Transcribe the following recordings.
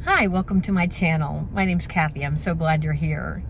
Hi, welcome to my channel. My name's Kathy. I'm so glad you're here.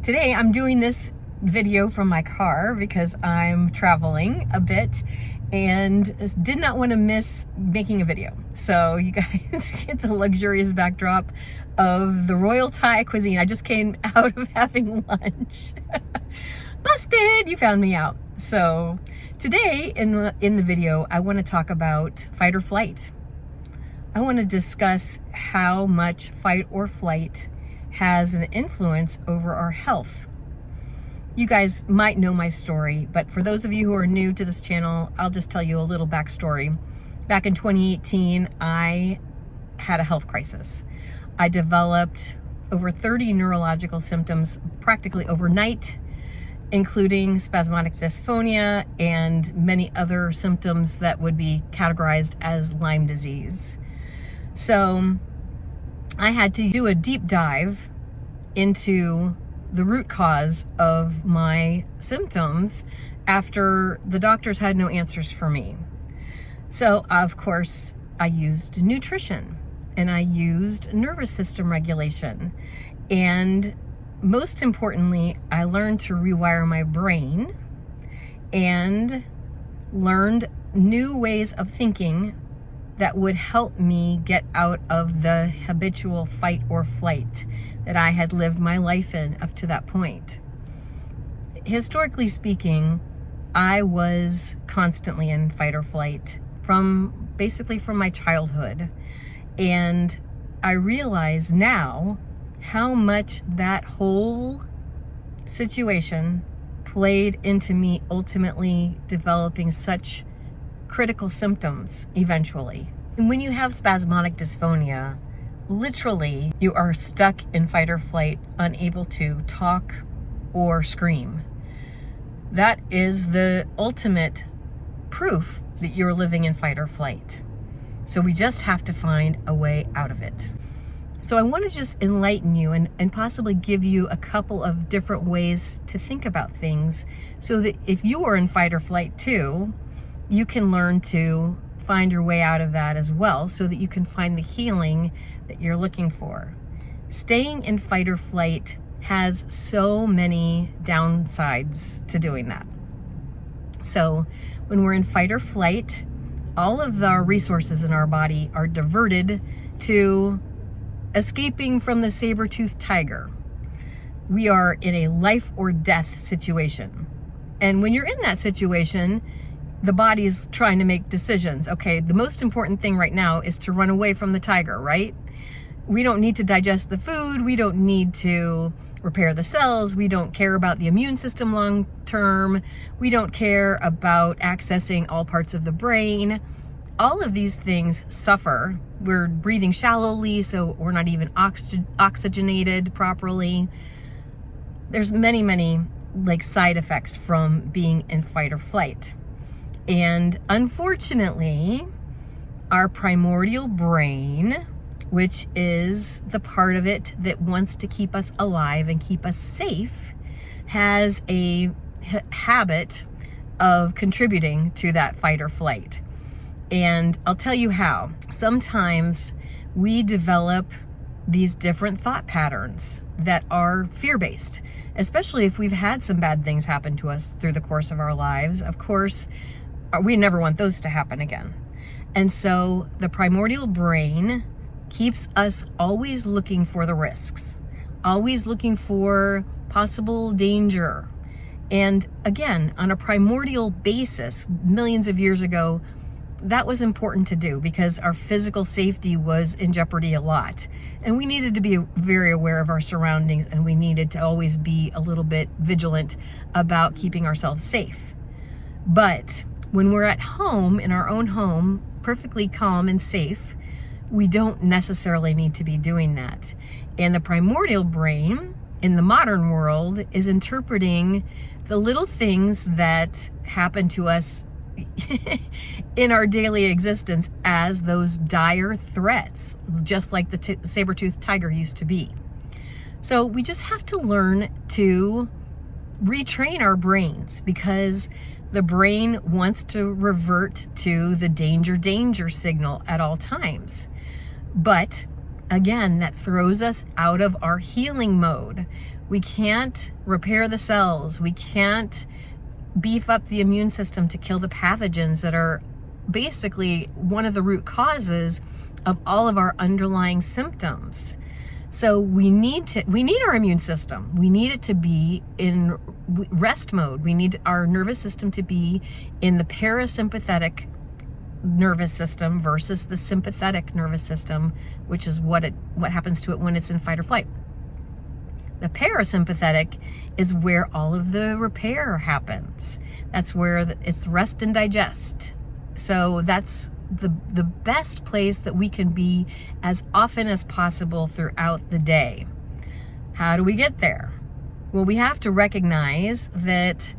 Today I'm doing this video from my car because I'm traveling a bit and did not want to miss making a video. So you guys get the luxurious backdrop of the Royal Thai cuisine. I just came out of having lunch. Busted! You found me out. So today in the video, I want to talk about fight or flight. I want to discuss how much fight or flight has an influence over our health. You guys might know my story, but for those of you who are new to this channel, I'll just tell you a little backstory. Back in 2018, I had a health crisis. I developed over 30 neurological symptoms practically overnight, including spasmodic dysphonia and many other symptoms that would be categorized as Lyme disease. So I had to do a deep dive into the root cause of my symptoms after the doctors had no answers for me. So of course I used nutrition and I used nervous system regulation. And most importantly, I learned to rewire my brain and learned new ways of thinking that would help me get out of the habitual fight or flight that I had lived my life in up to that point. Historically speaking, I was constantly in fight or flight basically from my childhood. And I realize now how much that whole situation played into me ultimately developing such critical symptoms eventually. And when you have spasmodic dysphonia, literally you are stuck in fight or flight, unable to talk or scream. That is the ultimate proof that you're living in fight or flight. So we just have to find a way out of it. So I want to just enlighten you and possibly give you a couple of different ways to think about things so that if you are in fight or flight too, you can learn to find your way out of that as well so that you can find the healing that you're looking for. Staying in fight or flight has so many downsides to doing that. So when we're in fight or flight, all of our resources in our body are diverted to escaping from the saber-toothed tiger. We are in a life or death situation. And when you're in that situation, the body's trying to make decisions. Okay, the most important thing right now is to run away from the tiger, right? We don't need to digest the food. We don't need to repair the cells. We don't care about the immune system long term. We don't care about accessing all parts of the brain. All of these things suffer. We're breathing shallowly, so we're not even oxygenated properly. There's many side effects from being in fight or flight. And unfortunately, our primordial brain, which is the part of it that wants to keep us alive and keep us safe, has a habit of contributing to that fight or flight. And I'll tell you how. Sometimes we develop these different thought patterns that are fear-based, especially if we've had some bad things happen to us through the course of our lives. Of course, we never want those to happen again. And so the primordial brain keeps us always looking for the risks, always looking for possible danger. And again, on a primordial basis, millions of years ago, that was important to do because our physical safety was in jeopardy a lot. And we needed to be very aware of our surroundings, and we needed to always be a little bit vigilant about keeping ourselves safe. But when we're at home, in our own home, perfectly calm and safe, we don't necessarily need to be doing that. And the primordial brain in the modern world is interpreting the little things that happen to us in our daily existence as those dire threats, just like the saber-toothed tiger used to be. So we just have to learn to retrain our brains, because the brain wants to revert to the danger signal at all times. But again, that throws us out of our healing mode. We can't repair the cells. We can't beef up the immune system to kill the pathogens that are basically one of the root causes of all of our underlying symptoms. So we need our immune system. We need it to be in rest mode. We need our nervous system to be in the parasympathetic nervous system versus the sympathetic nervous system, which is what happens to it when it's in fight or flight. The parasympathetic is where all of the repair happens. That's where it's rest and digest. So that's the best place that we can be as often as possible throughout the day. How do we get there? Well, we have to recognize that,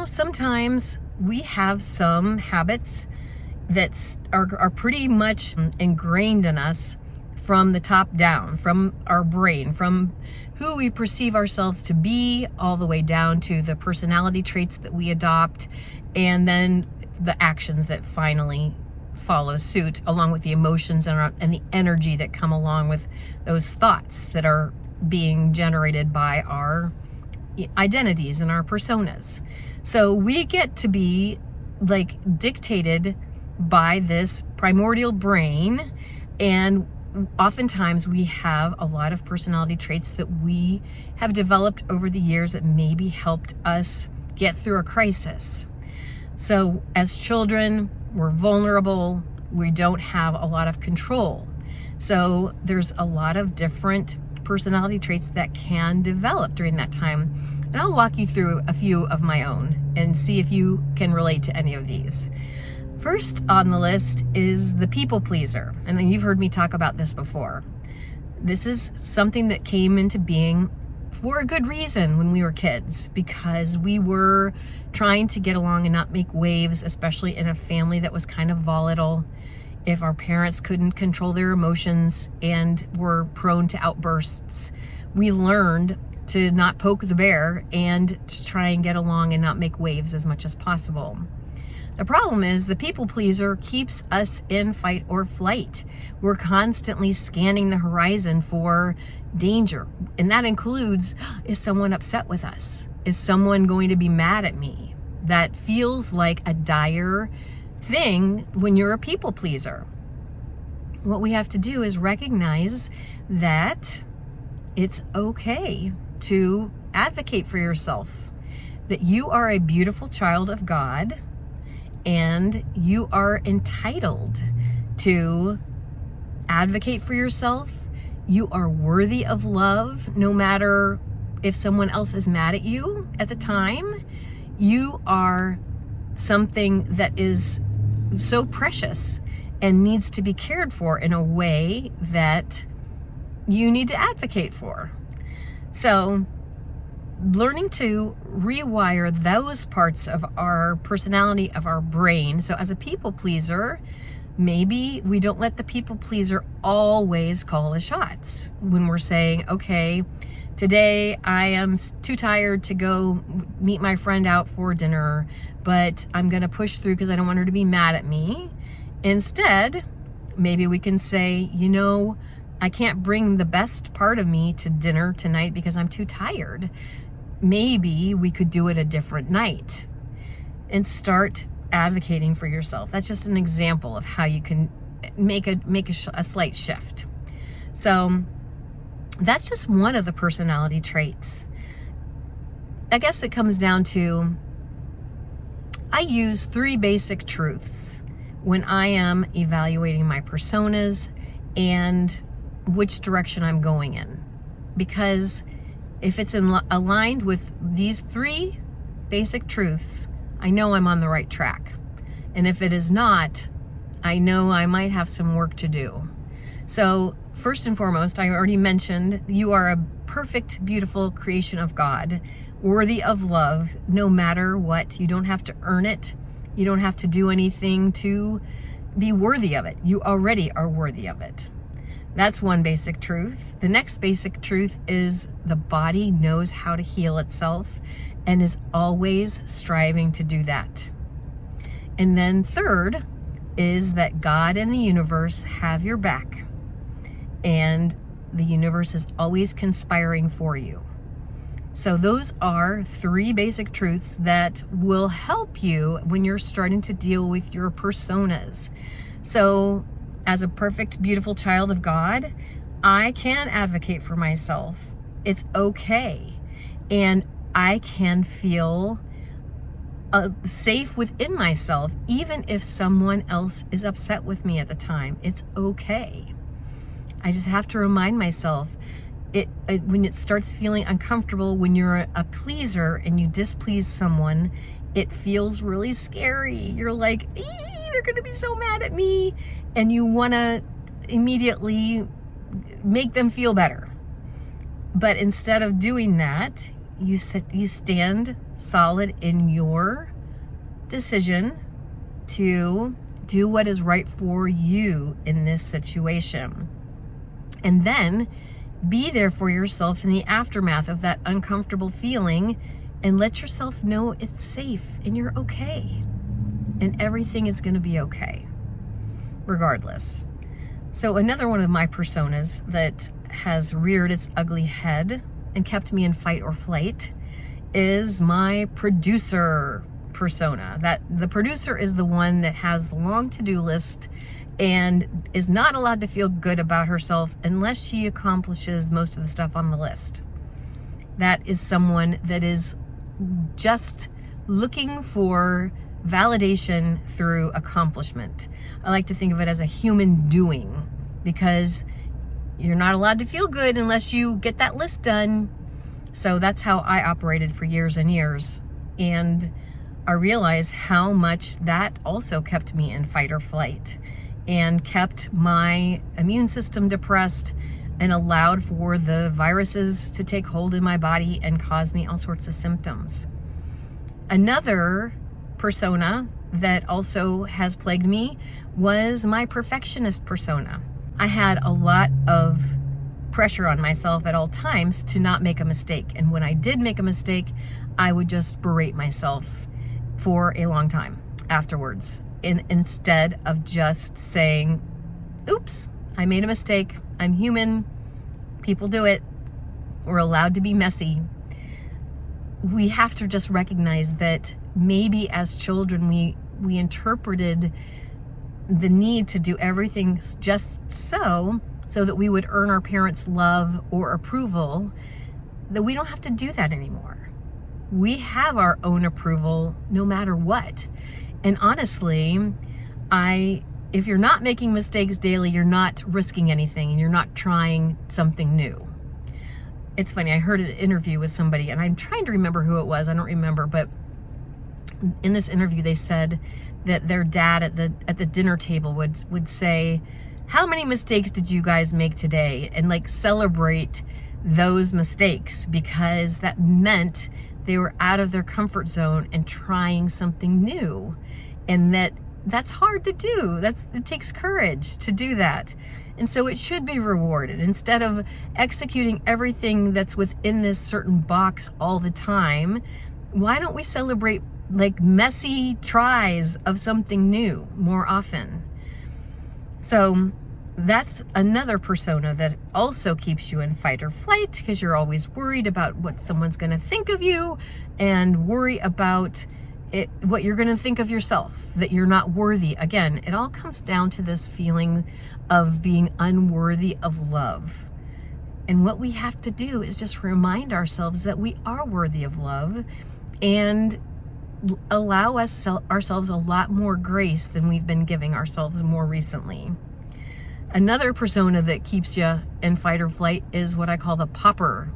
sometimes we have some habits that are pretty much ingrained in us from the top down, from our brain, from who we perceive ourselves to be, all the way down to the personality traits that we adopt, and then the actions that finally follow suit, along with the emotions and the energy that come along with those thoughts that are being generated by our identities and our personas. So we get to be like dictated by this primordial brain, and oftentimes we have a lot of personality traits that we have developed over the years that maybe helped us get through a crisis. So as children, we're vulnerable. We don't have a lot of control. So there's a lot of different personality traits that can develop during that time. And I'll walk you through a few of my own and see if you can relate to any of these. First on the list is the people pleaser. And you've heard me talk about this before. This is something that came into being for a good reason when we were kids, because we were trying to get along and not make waves, especially in a family that was kind of volatile. If our parents couldn't control their emotions and were prone to outbursts, we learned to not poke the bear and to try and get along and not make waves as much as possible. The problem is the people pleaser keeps us in fight or flight. We're constantly scanning the horizon for danger. And that includes, is someone upset with us? Is someone going to be mad at me? That feels like a dire thing when you're a people pleaser. What we have to do is recognize that it's okay to advocate for yourself, that you are a beautiful child of God, and you are entitled to advocate for yourself. You are worthy of love, no matter if someone else is mad at you at the time. You are something that is so precious and needs to be cared for in a way that you need to advocate for. So learning to rewire those parts of our personality, of our brain. So as a people pleaser, maybe we don't let the people pleaser always call the shots. When we're saying, okay, today I am too tired to go meet my friend out for dinner, but I'm going to push through because I don't want her to be mad at me. Instead, maybe we can say, I can't bring the best part of me to dinner tonight because I'm too tired. Maybe we could do it a different night, and start advocating for yourself. That's just an example of how you can make a slight shift. So that's just one of the personality traits. I guess it comes down to, I use 3 basic truths when I am evaluating my personas and which direction I'm going in. Because if it's aligned with these 3 basic truths, I know I'm on the right track. And if it is not, I know I might have some work to do. So first and foremost, I already mentioned, you are a perfect, beautiful creation of God, worthy of love, no matter what. You don't have to earn it. You don't have to do anything to be worthy of it. You already are worthy of it. That's one basic truth. The next basic truth is the body knows how to heal itself and is always striving to do that. And then third is that God and the universe have your back. and the universe is always conspiring for you. So those are 3 basic truths that will help you when you're starting to deal with your personas. So as a perfect, beautiful child of God, I can advocate for myself. It's okay. And I can feel safe within myself, even if someone else is upset with me at the time. It's okay. I just have to remind myself, when it starts feeling uncomfortable, when you're a pleaser and you displease someone, it feels really scary. You're like, they're going to be so mad at me. And you want to immediately make them feel better. But instead of doing that, you stand solid in your decision to do what is right for you in this situation. And then be there for yourself in the aftermath of that uncomfortable feeling, and let yourself know it's safe and you're okay. And everything is going to be okay, regardless. So another one of my personas that has reared its ugly head and kept me in fight or flight is my producer persona. That the producer is the one that has the long to-do list and is not allowed to feel good about herself unless she accomplishes most of the stuff on the list. That is someone that is just looking for validation through accomplishment. I like to think of it as a human doing, because you're not allowed to feel good unless you get that list done. So that's how I operated for years and years. And I realized how much that also kept me in fight or flight and kept my immune system depressed and allowed for the viruses to take hold in my body and cause me all sorts of symptoms. Another persona that also has plagued me was my perfectionist persona. I had a lot of pressure on myself at all times to not make a mistake. And when I did make a mistake, I would just berate myself for a long time afterwards, instead of just saying, oops, I made a mistake. I'm human. People do it. We're allowed to be messy. We have to just recognize that maybe as children, we interpreted the need to do everything just so that we would earn our parents' love or approval, that we don't have to do that anymore. We have our own approval no matter what. And honestly, if you're not making mistakes daily, you're not risking anything and you're not trying something new. It's funny, I heard an interview with somebody, and I'm trying to remember who it was. I don't remember, but in this interview, they said that their dad at the dinner table would say, how many mistakes did you guys make today? And like celebrate those mistakes, because that meant they were out of their comfort zone and trying something new. And that's hard to do. It takes courage to do that. And so it should be rewarded. Instead of executing everything that's within this certain box all the time, why don't we celebrate like messy tries of something new more often? So that's another persona that also keeps you in fight or flight, because you're always worried about what someone's going to think of you and worry about what you're going to think of yourself, that you're not worthy. Again, it all comes down to this feeling of being unworthy of love. And what we have to do is just remind ourselves that we are worthy of love and allow ourselves a lot more grace than we've been giving ourselves more recently. Another persona that keeps you in fight or flight is what I call the pauper.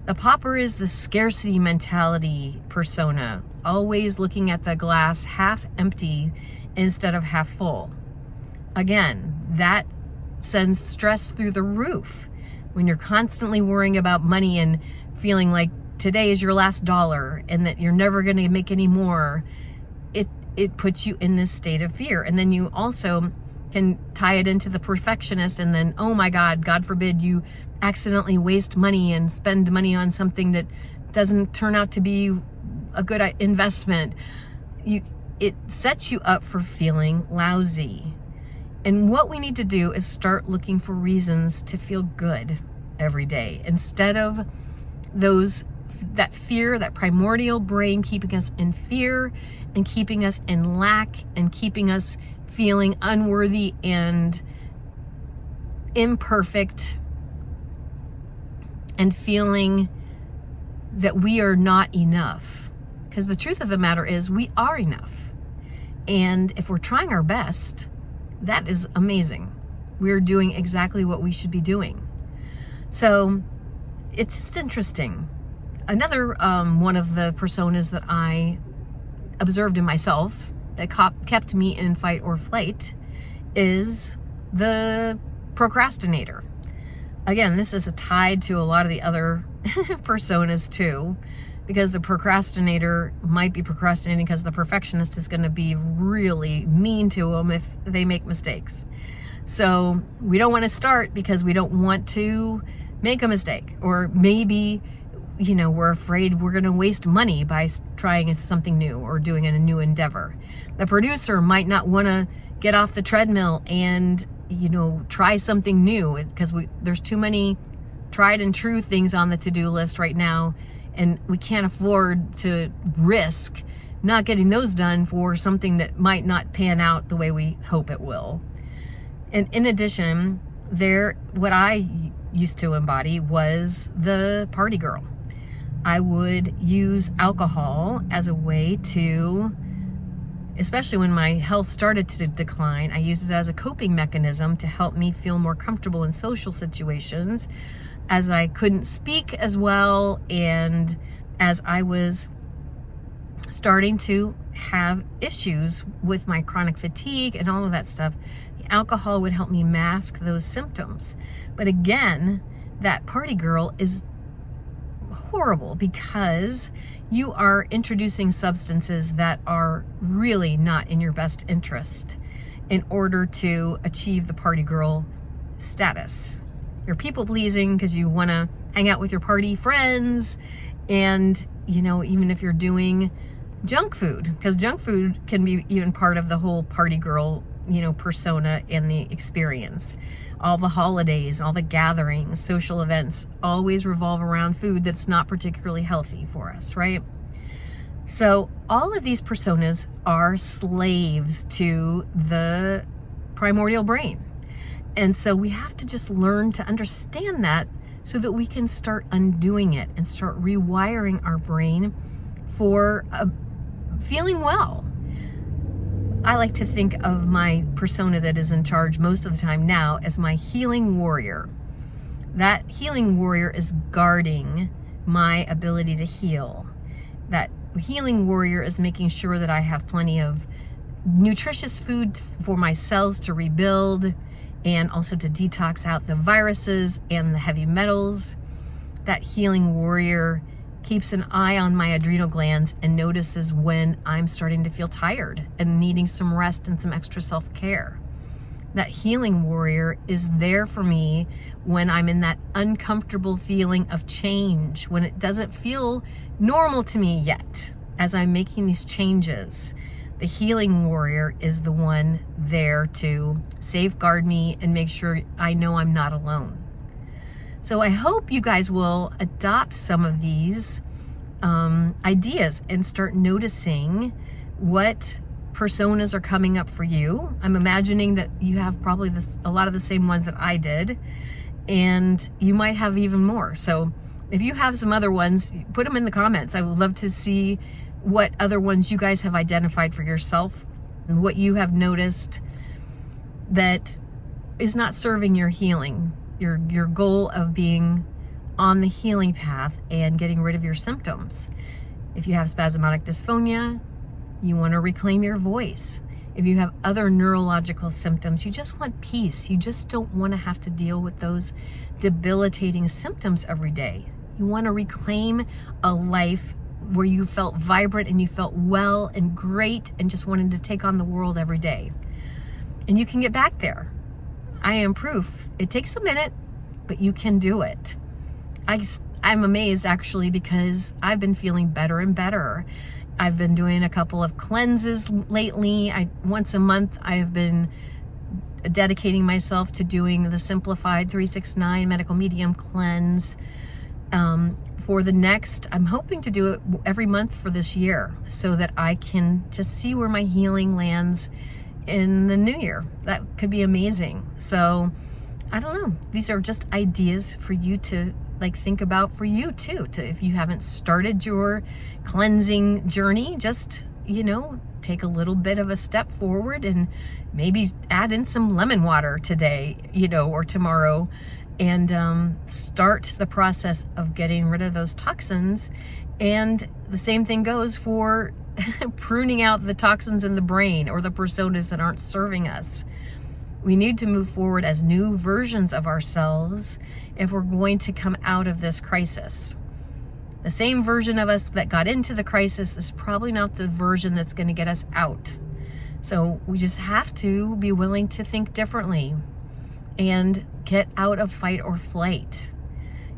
The pauper is the scarcity mentality persona, always looking at the glass half empty instead of half full. Again, that sends stress through the roof. When you're constantly worrying about money and feeling like today is your last dollar and that you're never going to make any more, it puts you in this state of fear. And then you also can tie it into the perfectionist, and then, oh my God forbid you accidentally waste money and spend money on something that doesn't turn out to be a good investment. It sets you up for feeling lousy. And what we need to do is start looking for reasons to feel good every day instead of that fear, that primordial brain keeping us in fear and keeping us in lack and keeping us feeling unworthy and imperfect and feeling that we are not enough. Because the truth of the matter is we are enough. And if we're trying our best, that is amazing. We're doing exactly what we should be doing. So it's just interesting. Another one of the personas that I observed in myself that kept me in fight or flight is the procrastinator. Again, this is tied to a lot of the other personas too, because the procrastinator might be procrastinating because the perfectionist is going to be really mean to them if they make mistakes. So we don't want to start because we don't want to make a mistake, or maybe, you know, we're afraid we're going to waste money by trying something new or doing a new endeavor. The producer might not want to get off the treadmill and, you know, try something new because there's too many tried and true things on the to-do list right now, and we can't afford to risk not getting those done for something that might not pan out the way we hope it will. And in addition, what I used to embody was the party girl. I would use alcohol as a way to, especially when my health started to decline, I used it as a coping mechanism to help me feel more comfortable in social situations, as I couldn't speak as well, and as I was starting to have issues with my chronic fatigue and all of that stuff. Alcohol would help me mask those symptoms. But again, that party girl is horrible because you are introducing substances that are really not in your best interest in order to achieve the party girl status. You're people pleasing because you want to hang out with your party friends, and, you know, even if you're doing junk food, because junk food can be even part of the whole party girl, you know, persona and the experience. All the holidays, all the gatherings, social events always revolve around food that's not particularly healthy for us, right? So all of these personas are slaves to the primordial brain. And so we have to just learn to understand that so that we can start undoing it and start rewiring our brain for feeling well. I like to think of my persona that is in charge most of the time now as my healing warrior. That healing warrior is guarding my ability to heal. That healing warrior is making sure that I have plenty of nutritious food for my cells to rebuild, and also to detox out the viruses and the heavy metals. That healing warrior keeps an eye on my adrenal glands and notices when I'm starting to feel tired and needing some rest and some extra self-care. That healing warrior is there for me when I'm in that uncomfortable feeling of change, when it doesn't feel normal to me yet. As I'm making these changes, the healing warrior is the one there to safeguard me and make sure I know I'm not alone. So I hope you guys will adopt some of these ideas and start noticing what personas are coming up for you. I'm imagining that you have probably a lot of the same ones that I did, and you might have even more. So if you have some other ones, put them in the comments. I would love to see what other ones you guys have identified for yourself and what you have noticed that is not serving your healing, your goal of being on the healing path and getting rid of your symptoms. If you have spasmodic dysphonia, you want to reclaim your voice. If you have other neurological symptoms, you just want peace. You just don't want to have to deal with those debilitating symptoms every day. You want to reclaim a life where you felt vibrant and you felt well and great and just wanted to take on the world every day. And you can get back there. I am proof. It takes a minute, but you can do it. I'm amazed actually, because I've been feeling better and better. I've been doing a couple of cleanses lately. Once a month I have been dedicating myself to doing the simplified 369 medical medium cleanse. For the next, I'm hoping to do it every month for this year so that I can just see where my healing lands in the new year. That could be amazing. So I don't know. These are just ideas for you to think about for you too. If you haven't started your cleansing journey, just, take a little bit of a step forward and maybe add in some lemon water today, or tomorrow, and start the process of getting rid of those toxins. And the same thing goes for pruning out the toxins in the brain or the personas that aren't serving us. We need to move forward as new versions of ourselves if we're going to come out of this crisis. The same version of us that got into the crisis is probably not the version that's going to get us out. So we just have to be willing to think differently and get out of fight or flight.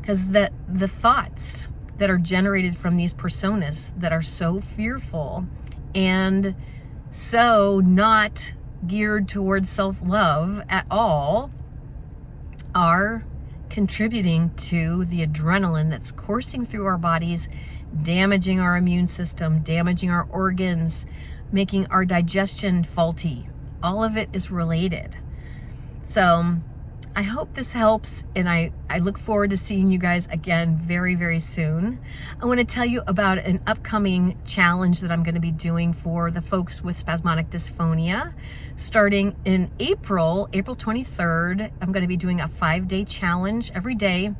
Because the thoughts that are generated from these personas that are so fearful and so not geared towards self-love at all are contributing to the adrenaline that's coursing through our bodies, damaging our immune system, damaging our organs, making our digestion faulty. All of it is related. So I hope this helps, and I look forward to seeing you guys again very, very soon. I want to tell you about an upcoming challenge that I'm going to be doing for the folks with spasmodic dysphonia. Starting in April 23rd, I'm going to be doing a 5-day challenge every day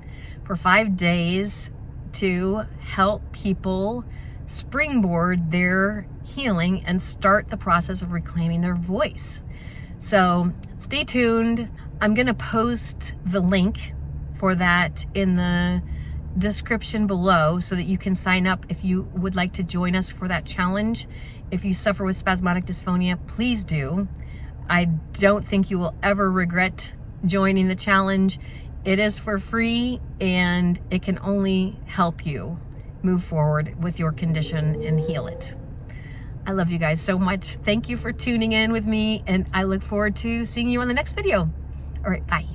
for 5 days to help people springboard their healing and start the process of reclaiming their voice. So stay tuned. I'm going to post the link for that in the description below so that you can sign up if you would like to join us for that challenge. If you suffer with spasmodic dysphonia, please do. I don't think you will ever regret joining the challenge. It is for free, and it can only help you move forward with your condition and heal it. I love you guys so much. Thank you for tuning in with me, and I look forward to seeing you on the next video. All right, bye.